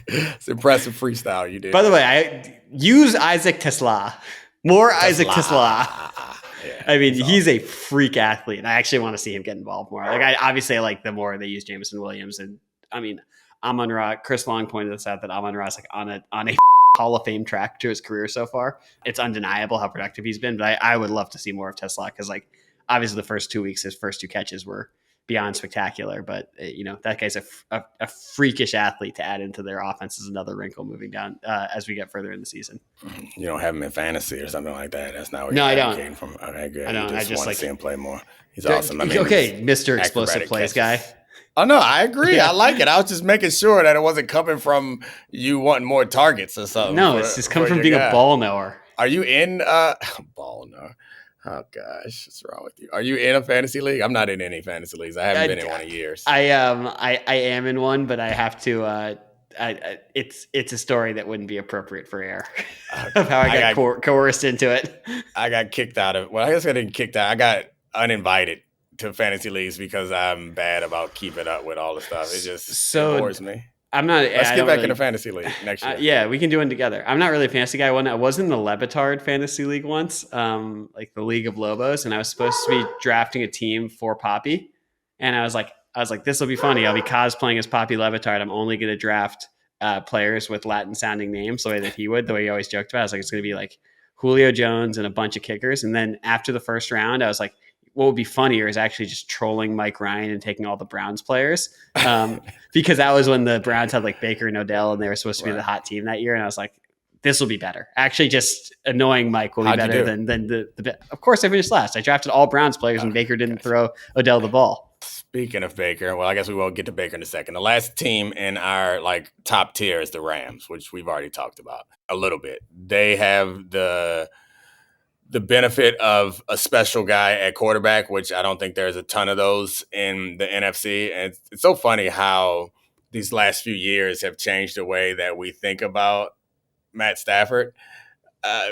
A: it's impressive freestyle you did.
C: By the way, I use Isaac Tesla. Isaac Tesla. Yeah, I mean, he's a freak athlete, and I actually want to see him get involved more. Like, I obviously like the more they use Jameson Williams, and I mean, Amon-Ra. Chris Long pointed this out that Amon-Ra is like on a Hall of Fame track to his career so far. It's undeniable how productive he's been, but I would love to see more of Tesla because, like, obviously the first 2 weeks, his first 2 catches were beyond spectacular, but that guy's a freakish athlete to add into their offense is another wrinkle moving down as we get further in the season.
A: You don't have him in fantasy or something like that. That's not what
C: you're
A: advocating from. Okay, good.
C: I don't.
A: I just want to see him play more. He's awesome.
C: Mr. Explosive Plays guy.
A: Oh no, I agree. I like it. I was just making sure that it wasn't coming from you wanting more targets or something.
C: No, it's just coming from being a ball knower.
A: Are you in ball knower? Oh gosh, what's wrong with you? Are you in a fantasy league? I'm not in any fantasy leagues. I haven't been in one in years.
C: I am in one, but I have to. It's a story that wouldn't be appropriate for air of how I got coerced into it.
A: I got kicked out of. Well, I guess I didn't kicked out. I got uninvited to fantasy leagues because I'm bad about keeping up with all the stuff. It just bores me.
C: I'm not.
A: Let's get back in the fantasy league next year.
C: Yeah, we can do it together. I'm not really a fantasy guy. I was in the Levitard fantasy league once, like the League of Lobos, and I was supposed to be drafting a team for Poppy, and I was like, this will be funny. I'll be cosplaying as Poppy Levitard. I'm only going to draft players with Latin sounding names, the way that he would, the way he always joked about. I was like, it's going to be like Julio Jones and a bunch of kickers, and then after the first round, I was like, what would be funnier is actually just trolling Mike Ryan and taking all the Browns players. Because that was when the Browns had like Baker and Odell and they were supposed to be the hot team that year. And I was like, this will be better. Actually, just annoying Mike will be better than the. Of course, I finished last. I drafted all Browns players and Baker didn't throw Odell the ball.
A: Speaking of Baker, well, I guess we won't get to Baker in a second. The last team in our like top tier is the Rams, which we've already talked about a little bit. They have the benefit of a special guy at quarterback, which I don't think there's a ton of those in the NFC. And it's so funny how these last few years have changed the way that we think about Matt Stafford.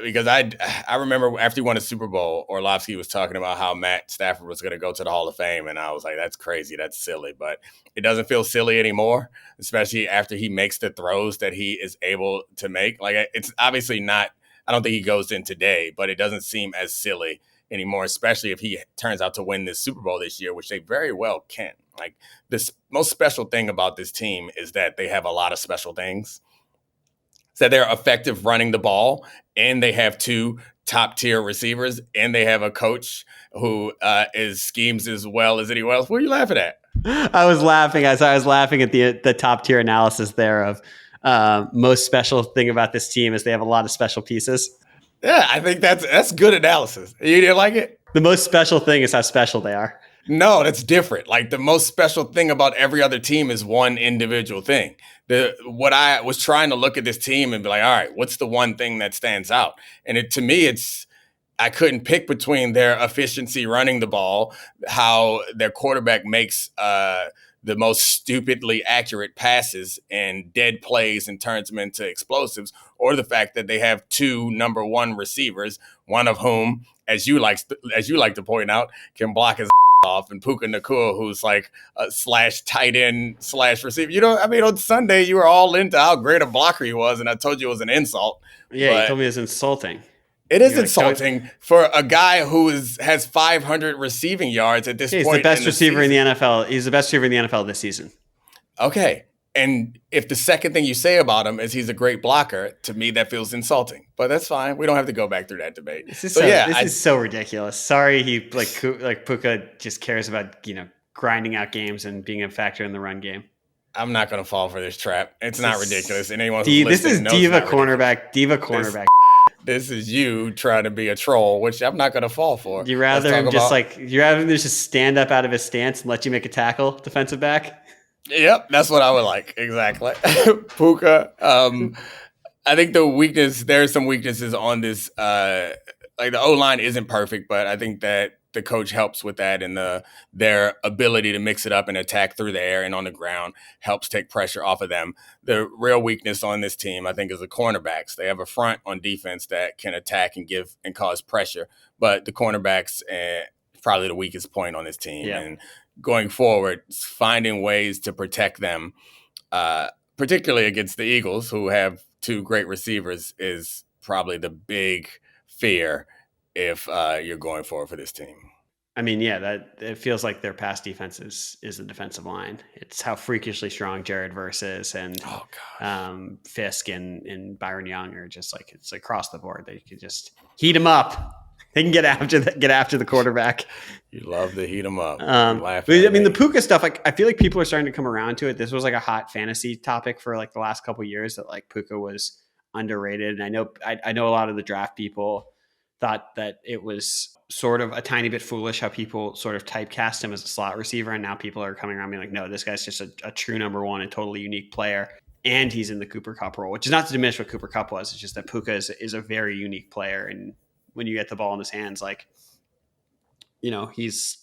A: Because I remember after he won a Super Bowl, Orlovsky was talking about how Matt Stafford was going to go to the Hall of Fame. And I was like, that's crazy. That's silly. But it doesn't feel silly anymore, especially after he makes the throws that he is able to make. Like, it's obviously not, I don't think he goes in today, but it doesn't seem as silly anymore, especially if he turns out to win this Super Bowl this year, which they very well can. Like, this most special thing about this team is that they have a lot of special things. So they're effective running the ball, and they have 2 top-tier receivers, and they have a coach who is schemes as well as anyone else. What are you laughing at?
C: I was laughing at the top-tier analysis there of most special thing about this team is they have a lot of special pieces.
A: Yeah, I think that's good analysis. You didn't like it?
C: The most special thing is how special they are.
A: No, that's different. Like the most special thing about every other team is one individual thing. What I was trying to look at this team and be like, all right, what's the one thing that stands out? And to me, I couldn't pick between their efficiency running the ball, how their quarterback makes the most stupidly accurate passes and dead plays and turns them into explosives, or the fact that they have 2 number 1 receivers, one of whom, as you like to point out, can block his off, and Puka Nacua, who's like a / tight end / receiver. On Sunday you were all into how great a blocker he was, and I told you it was an insult.
C: Yeah, you told me it was insulting.
A: It is insulting for a guy who has 500 receiving yards at this point.
C: He's the best receiver in the NFL. He's the best receiver in the NFL this season.
A: Okay. And if the second thing you say about him is he's a great blocker, to me that feels insulting. But that's fine. We don't have to go back through that debate.
C: This is so ridiculous. Sorry, he Puka just cares about grinding out games and being a factor in the run game.
A: I'm not going to fall for this trap. It's not ridiculous. And anyone
C: this is diva cornerback.
A: This is you trying to be a troll, which I'm not going to fall for.
C: You rather him just stand up out of his stance and let you make a tackle, defensive back?
A: Yep, that's what I would like. Exactly. Puka. I think there's some weaknesses on this. Like the O-line isn't perfect, but I think that the coach helps with that, and their ability to mix it up and attack through the air and on the ground helps take pressure off of them. The real weakness on this team, I think, is the cornerbacks. They have a front on defense that can attack and give and cause pressure, but the cornerbacks probably the weakest point on this team. Yeah. And going forward, finding ways to protect them, particularly against the Eagles, who have 2 great receivers, is probably the big fear if you're going forward for this team.
C: I mean, yeah, that it feels like their pass defense is the defensive line. It's how freakishly strong Jared Verse is, and Fisk and Byron Young are just like, it's across the board. They can just heat him up. They can get after the quarterback.
A: You love to heat them up.
C: The Puka stuff, I feel like people are starting to come around to it. This was like a hot fantasy topic for like the last couple of years, that like Puka was underrated. And I know a lot of the draft people thought that it was sort of a tiny bit foolish how people sort of typecast him as a slot receiver. And now people are coming around being like, no, this guy's just a true number 1 and totally unique player. And he's in the Cooper Kupp role, which is not to diminish what Cooper Kupp was. It's just that Puka is a very unique player. And when you get the ball in his hands, like, he's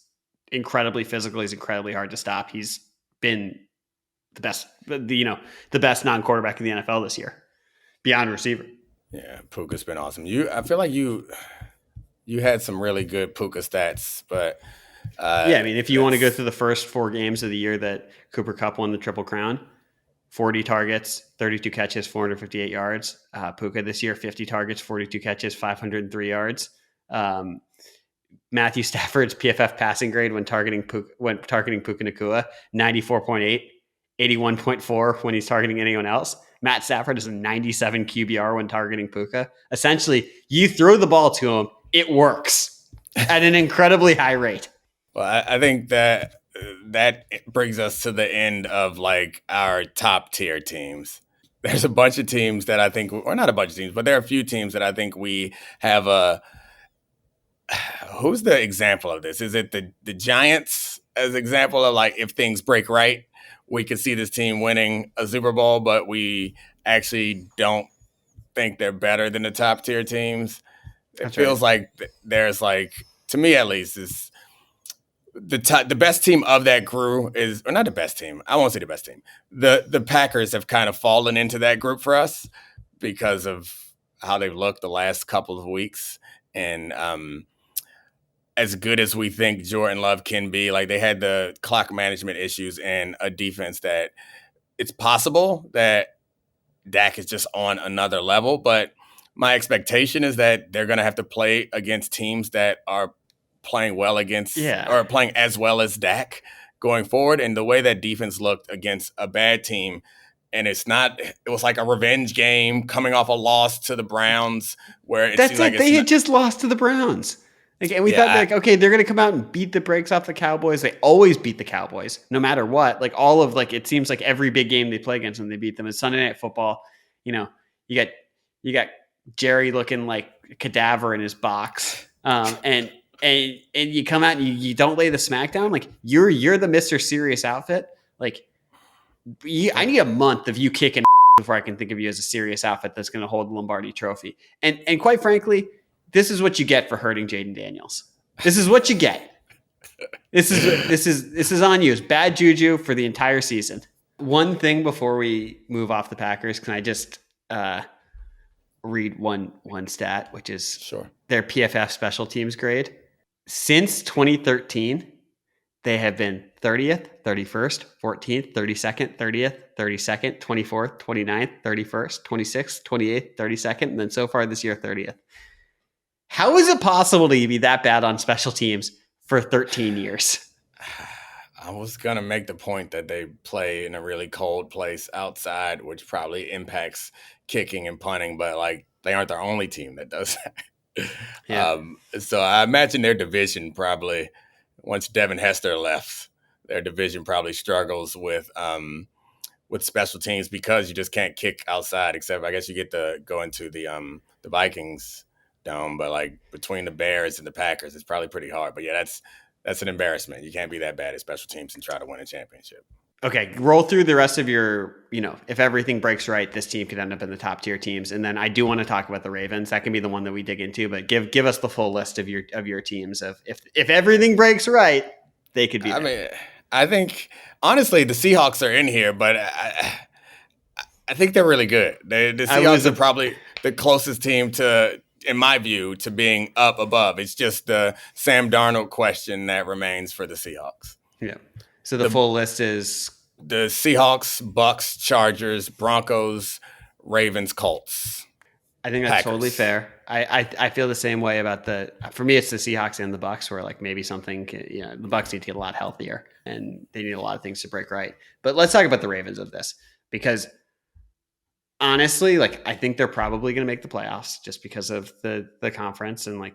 C: incredibly physical. He's incredibly hard to stop. He's been the best non-quarterback in the NFL this year, beyond receiver.
A: Yeah, Puka's been awesome. I feel like you had some really good Puka stats, but
C: if you want to go through the first 4 games of the year that Cooper Kupp won the Triple Crown, 40 targets, 32 catches, 458 yards. Puka this year, 50 targets, 42 catches, 503 yards. Matthew Stafford's PFF passing grade when targeting Puka Nacua, 94.8, 81.4 when he's targeting anyone else. Matt Stafford is a 97 QBR when targeting Puka. Essentially, you throw the ball to him, it works at an incredibly high rate.
A: Well, I think that brings us to the end of like our top tier teams. There's a bunch of teams that I think, or not a bunch of teams, but there are a few teams that I think we have who's the example of this? Is it the Giants as example of like, if things break right, we could see this team winning a Super Bowl, but we actually don't think they're better than the top tier teams. It feels like there's like, to me at least, is the best team of that group is, or not the best team. I won't say the best team. The Packers have kind of fallen into that group for us because of how they've looked the last couple of weeks. And as good as we think Jordan Love can be, like they had the clock management issues and a defense that it's possible that Dak is just on another level. But my expectation is that they're going to have to play against teams that are playing well against or playing as well as Dak going forward. And the way that defense looked against a bad team And it was like a revenge game coming off a loss to the Browns where it
C: That's
A: seemed like
C: they had just lost to the Browns. And we thought okay, they're going to come out and beat the brakes off the Cowboys. They always beat the Cowboys, no matter what. Like it seems like every big game they play against them, they beat them. It's Sunday Night Football. You got Jerry looking like a cadaver in his box, and you come out and you don't lay the smackdown. Like you're the Mr. Serious outfit. Like I need a month of you kicking before I can think of you as a serious outfit that's going to hold the Lombardi Trophy. And quite frankly, this is what you get for hurting Jaden Daniels. This is what you get. This is on you. It's bad juju for the entire season. One thing before we move off the Packers, can I just read one stat, which is their PFF special teams grade. Since 2013, they have been 30th, 31st, 14th, 32nd, 30th, 32nd, 24th, 29th, 31st, 26th, 28th, 32nd, and then so far this year, 30th. How is it possible to be that bad on special teams for 13 years?
A: I was going to make the point that they play in a really cold place outside, which probably impacts kicking and punting, but like they aren't their only team that does that.
C: Yeah.
A: So I imagine their division probably, once Devin Hester left, their division probably struggles with special teams because you just can't kick outside, except I guess you get to go into the Vikings dome, but like between the Bears and the Packers, it's probably pretty hard. But yeah, that's an embarrassment. You can't be that bad at special teams and try to win a championship.
C: Okay, roll through the rest of your, if everything breaks right, this team could end up in the top tier teams. And then I do want to talk about the Ravens. That can be the one that we dig into, but give us the full list of your teams of if everything breaks right, they could be there.
A: I mean, I think honestly the Seahawks are in here, but I think they're really good. The Seahawks are probably the closest team to, in my view, to being up above. It's just the Sam Darnold question that remains for the Seahawks.
C: Yeah. So the full list is
A: the Seahawks, Bucks, Chargers, Broncos, Ravens, Colts.
C: I think that's totally fair. I feel the same way about for me, it's the Seahawks and the Bucks where like maybe something, the Bucks need to get a lot healthier and they need a lot of things to break right. But let's talk about the Ravens of this, because honestly, like I think they're probably going to make the playoffs just because of the conference and like,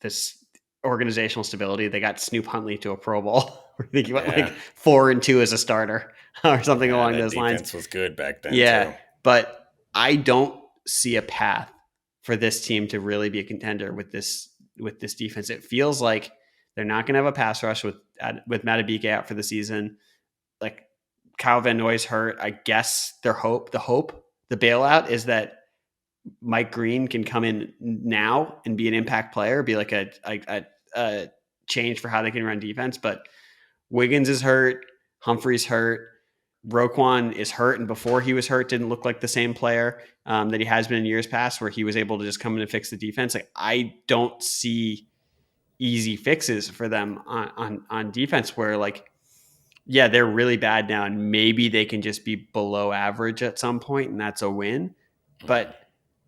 C: this organizational stability. They got Snoop Huntley to a Pro Bowl. I think he went like 4-2 as a starter or something along those lines.
A: Defense was good back then.
C: Yeah,
A: too.
C: But I don't see a path for this team to really be a contender with this defense. It feels like they're not going to have a pass rush with Madubuike out for the season. Like Kyle Van Noy's hurt. I guess the bailout is that Mike Green can come in now and be an impact player, be like a change for how they can run defense. But Wiggins is hurt. Humphrey's hurt. Roquan is hurt, and before he was hurt, didn't look like the same player that he has been in years past, where he was able to just come in and fix the defense. Like I don't see easy fixes for them on defense. Where like, yeah, they're really bad now, and maybe they can just be below average at some point, and that's a win. But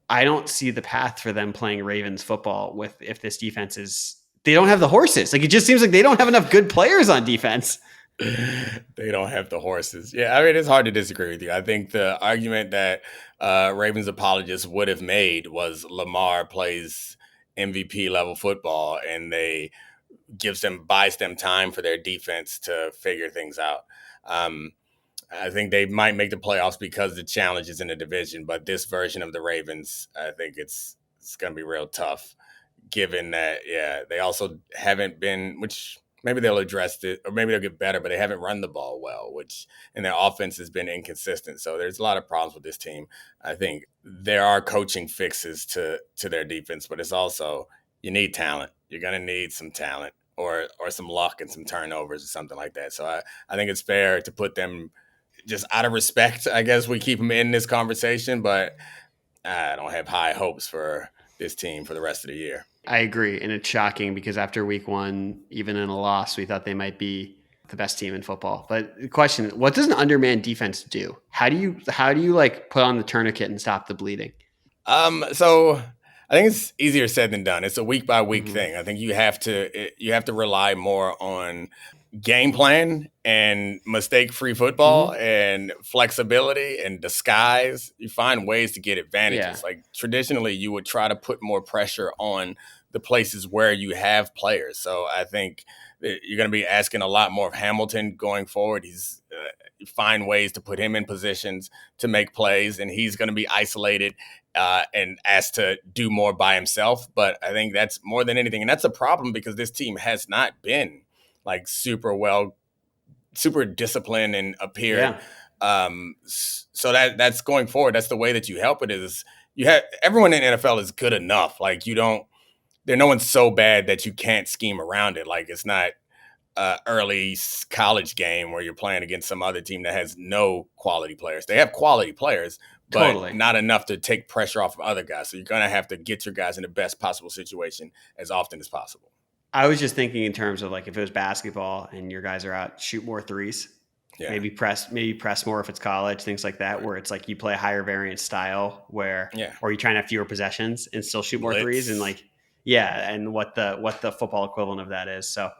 C: I don't see the path for them playing Ravens football if this defense is. They don't have the horses. Like it just seems like they don't have enough good players on defense.
A: They don't have the horses. Yeah, I mean, it's hard to disagree with you. I think the argument that Ravens apologists would have made was Lamar plays MVP level football and buys them time for their defense to figure things out. I think they might make the playoffs because the challenge is in the division, but this version of the Ravens, I think it's going to be real tough, given that, they also haven't been, which maybe they'll address it, or maybe they'll get better, but they haven't run the ball well, and their offense has been inconsistent. So there's a lot of problems with this team. I think there are coaching fixes to their defense, but it's also, you need talent. You're going to need some talent or some luck and some turnovers or something like that. So I think it's fair to put them just out of respect. I guess we keep them in this conversation, but I don't have high hopes for this team for the rest of the year.
C: I agree. And it's shocking because after week one, even in a loss, we thought they might be the best team in football. But the question, what does an undermanned defense do? How do you like put on the tourniquet and stop the bleeding?
A: So I think it's easier said than done. It's a week by week thing. I think you have to rely more on game plan and mistake-free football and flexibility and disguise. You find ways to get advantages. Like traditionally, you would try to put more pressure on the places where you have players. So I think you're going to be asking a lot more of Hamilton going forward. He's find ways to put him in positions to make plays, and he's going to be isolated and asked to do more by himself. But I think that's more than anything, and that's a problem because this team has not been like super disciplined and appeared. So that's going forward. That's the way that you help it is you have everyone in the NFL is good enough. Like no one's so bad that you can't scheme around it. Like it's not early college game where you're playing against some other team that has no quality players. They have quality players, but not enough to take pressure off of other guys. So you're going to have to get your guys in the best possible situation as often as possible.
C: I was just thinking in terms of like if it was basketball and your guys are out, shoot more threes. Yeah. Maybe press more if it's college, things like that, where it's like you play a higher variance style or you try and have fewer possessions and still shoot more threes and like, and what the football equivalent of that is. So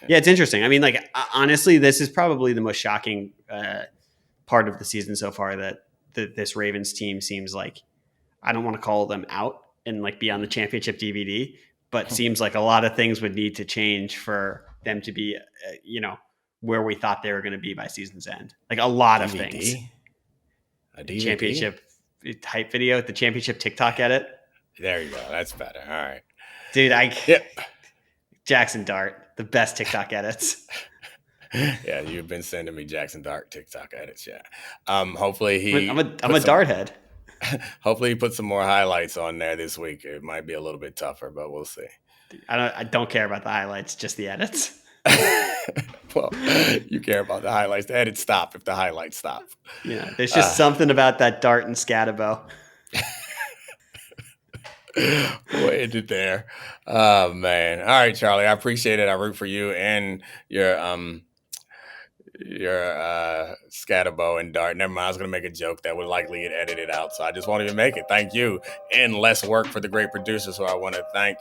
C: it's interesting. I mean, like, honestly, this is probably the most shocking part of the season so far that this Ravens team seems like, I don't want to call them out and like be on the championship DVD, but seems like a lot of things would need to change for them to be, where we thought they were going to be by season's end. Like a lot of things.
A: A DVD?
C: Championship hype video, the championship TikTok edit.
A: There you go. That's better. All right.
C: Dude, Jackson Dart, the best TikTok edits.
A: Yeah, you've been sending me Jackson Dart TikTok edits. Yeah. Hopefully
C: I'm a Dart head.
A: Hopefully he puts some more highlights on there this week. It might be a little bit tougher, but we'll see.
C: I don't care about the highlights, just the edits.
A: Well, you care about the highlights. The edits stop if the highlights stop.
C: Yeah, there's just something about that Dart and Scatabo.
A: We'll end it there. Oh man. All right, Charlie. I appreciate it. I root for you and your Scatabo and Dart. Never mind. I was gonna make a joke that would likely get edited out, so I just won't even make it. Thank you. And less work for the great producers who I want to thank.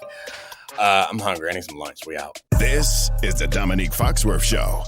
A: I'm hungry. I need some lunch. We out.
B: This is the Domonique Foxworth Show.